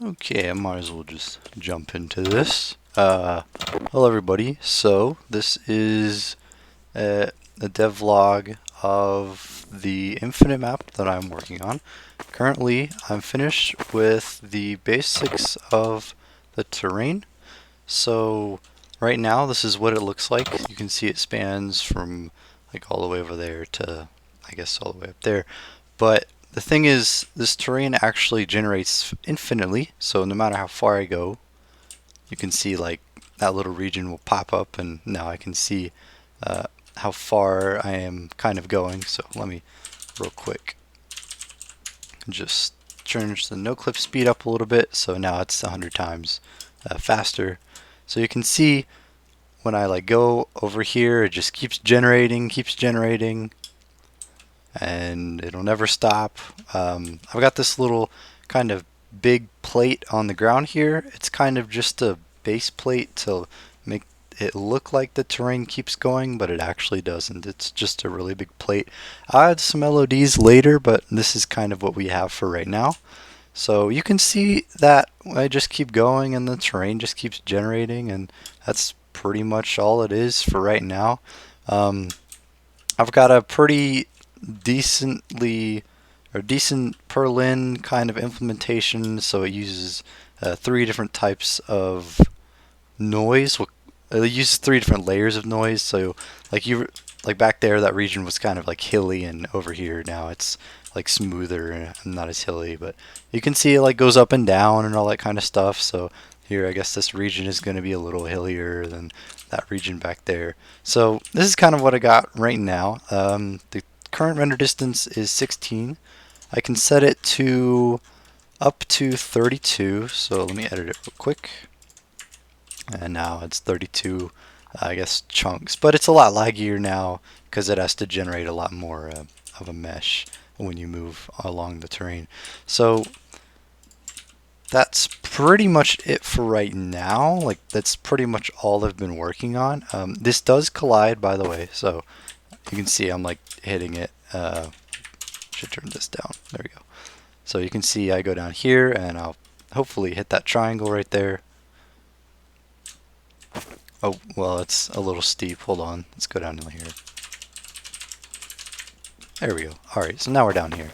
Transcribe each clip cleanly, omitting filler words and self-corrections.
Okay, I might as well just jump into this. Hello everybody. So this is a devlog of the Infinite map that I'm working on. Currently, I'm finished with the basics of the terrain. So right now, this is what it looks like. You can see it spans from like all the way over there to, I guess, all the way up there. But the thing is, this terrain actually generates infinitely, so no matter how far I go, you can see like that little region will pop up, and now I can see uh, how far I am kind of going. So let me real quick just change the no clip speed up a little bit, so now it's 100 times faster. So you can see when I like go over here, it just keeps generating, and it'll never stop. I've got this little kind of big plate on the ground here. It's kind of just a base plate to make it look like the terrain keeps going, but it actually doesn't. It's just a really big plate. I'll add some LODs later, but this is kind of what we have for right now. So you can see that I just keep going and the terrain just keeps generating, and that's pretty much all it is for right now. Um, I've got a pretty decently or decent Perlin kind of implementation, so it uses three different types of noise. It uses three different layers of noise. So like back there, that region was kind of like hilly, and over here now it's like smoother and not as hilly. But you can see it like goes up and down and all that kind of stuff. So here, I guess this region is going to be a little hillier than that region back there. So this is kind of what I got right now. The current render distance is 16. I can set it to up to 32. So let me edit it real quick. And now it's 32, I guess, chunks. But it's a lot laggier now because it has to generate a lot more of a mesh when you move along the terrain. So that's pretty much it for right now. Like, that's pretty much all I've been working on. This does collide, by the way, so you can see I'm like hitting it. Should turn this down. There we go. So you can see I go down here and I'll hopefully hit that triangle right there. Oh, well, it's a little steep. Hold on. Let's go down to here. There we go. Alright, so now we're down here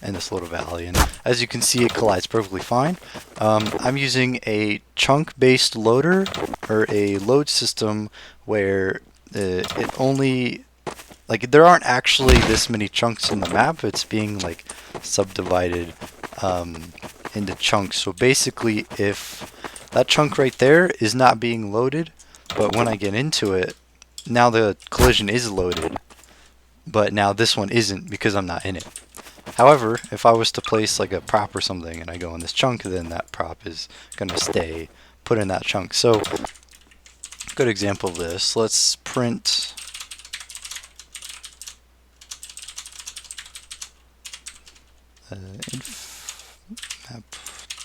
in this little valley, and as you can see, it collides perfectly fine. I'm using a chunk-based loader, or a load system, where it only, like, there aren't actually this many chunks in the map. It's being, like, subdivided into chunks. So basically, if that chunk right there is not being loaded, but when I get into it, now the collision is loaded, but now this one isn't because I'm not in it. However, if I was to place like a prop or something and I go in this chunk, then that prop is going to stay put in that chunk. So, good example of this. Let's print map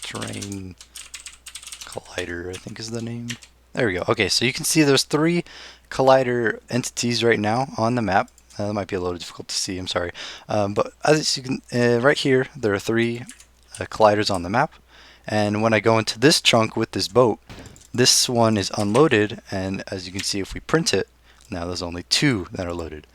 terrain collider, I think is the name. There we go. Okay, so you can see there's three collider entities right now on the map. That might be a little difficult to see, I'm sorry. But as you can, right here, there are three colliders on the map. And when I go into this chunk with this boat, this one is unloaded. And as you can see, if we print it, now there's only two that are loaded.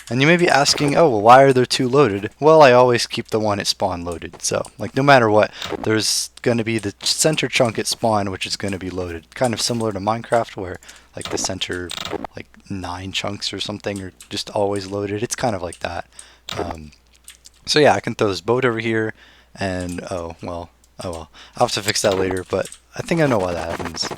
And you may be asking, oh, well, why are there two loaded? Well, I always keep the one at spawn loaded. So, like, no matter what, there's going to be the center chunk at spawn, which is going to be loaded. Kind of similar to Minecraft, where, like, the center, like, 9 chunks or something are just always loaded. It's kind of like that. So, yeah, I can throw this boat over here, and, oh, well. I'll have to fix that later, but I think I know why that happens.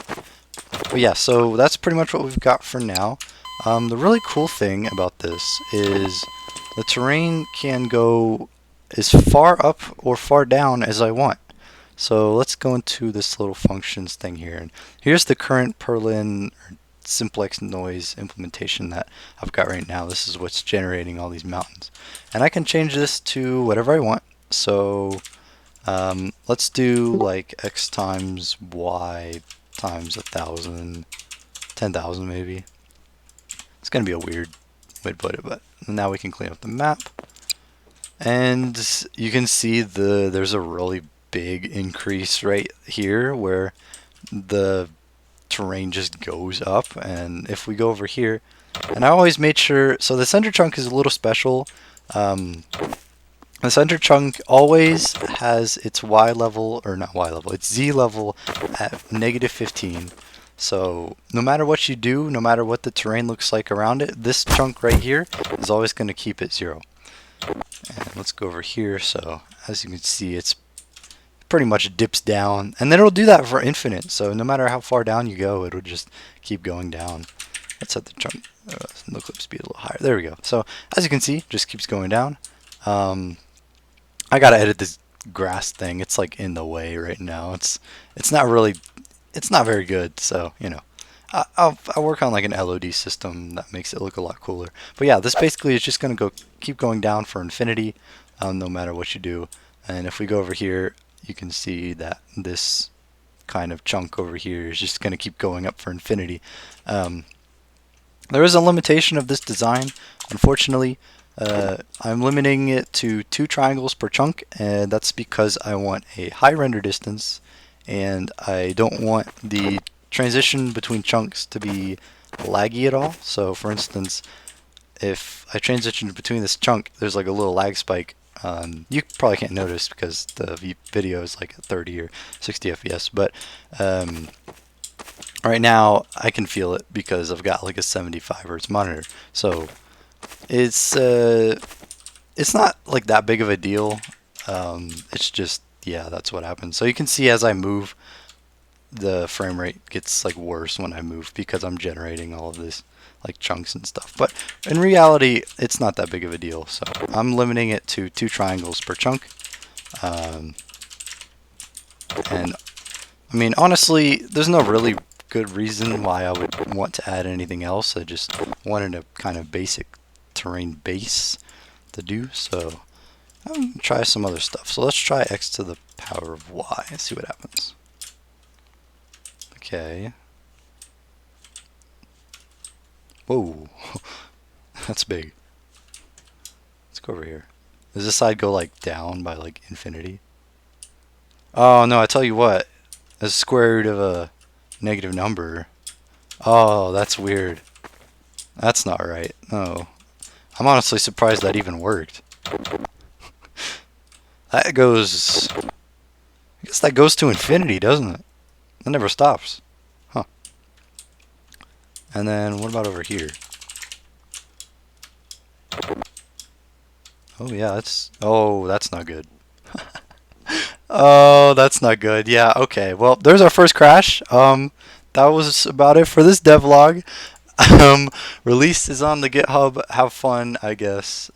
But yeah, so that's pretty much what we've got for now. The really cool thing about this is the terrain can go as far up or far down as I want. So let's go into this little functions thing here. And here's the current Perlin or simplex noise implementation that I've got right now. This is what's generating all these mountains. And I can change this to whatever I want. So let's do like x times y times 1,000, 10,000 maybe. It's going to be a weird way to put it, but now we can clean up the map. And you can see there's a really big increase right here where the terrain just goes up. And if we go over here, and I always made sure, so the center chunk is a little special. The center chunk always has its Y level, or not Y level, its Z level at -15. So no matter what you do, no matter what the terrain looks like around it, this chunk right here is always going to keep it 0. And let's go over here. So as you can see, it's pretty much dips down, and then it'll do that for infinite. So no matter how far down you go, it'll just keep going down. Let's set the chunk no clip speed a little higher. There we go. So as you can see, just keeps going down. I gotta edit this grass thing. It's like in the way right now. It's not really, it's not very good. So you know, I'll work on like an LOD system that makes it look a lot cooler. But yeah, this basically is just gonna keep going down for infinity, no matter what you do. And if we go over here, you can see that this kind of chunk over here is just gonna keep going up for infinity. There is a limitation of this design, unfortunately. I'm limiting it to 2 triangles per chunk, and that's because I want a high render distance, and I don't want the transition between chunks to be laggy at all. So for instance, if I transition between this chunk, there's like a little lag spike. You probably can't notice because the video is like 30 or 60 FPS, but right now I can feel it because I've got like a 75 Hz monitor. So it's not like that big of a deal. It's just, yeah, that's what happens. So you can see as I move, the frame rate gets like worse when I move because I'm generating all of this like chunks and stuff. But in reality, it's not that big of a deal. So I'm limiting it to 2 triangles per chunk. And I mean, honestly, there's no really good reason why I would want to add anything else. I just wanted a kind of basic terrain base to do. So I'm going to try some other stuff. So let's try x to the power of y and see what happens. Okay. Whoa. That's big. Let's go over here. Does this side go like down by like infinity? Oh no, I tell you what. The square root of a negative number. Oh, that's weird. That's not right. No. I'm honestly surprised that even worked. That goes... I guess that goes to infinity, doesn't it? That never stops. Huh. And then what about over here? Oh yeah, that's not good. Oh, that's not good. Yeah, okay. Well, there's our first crash. That was about it for this devlog. Release is on the GitHub. Have fun, I guess.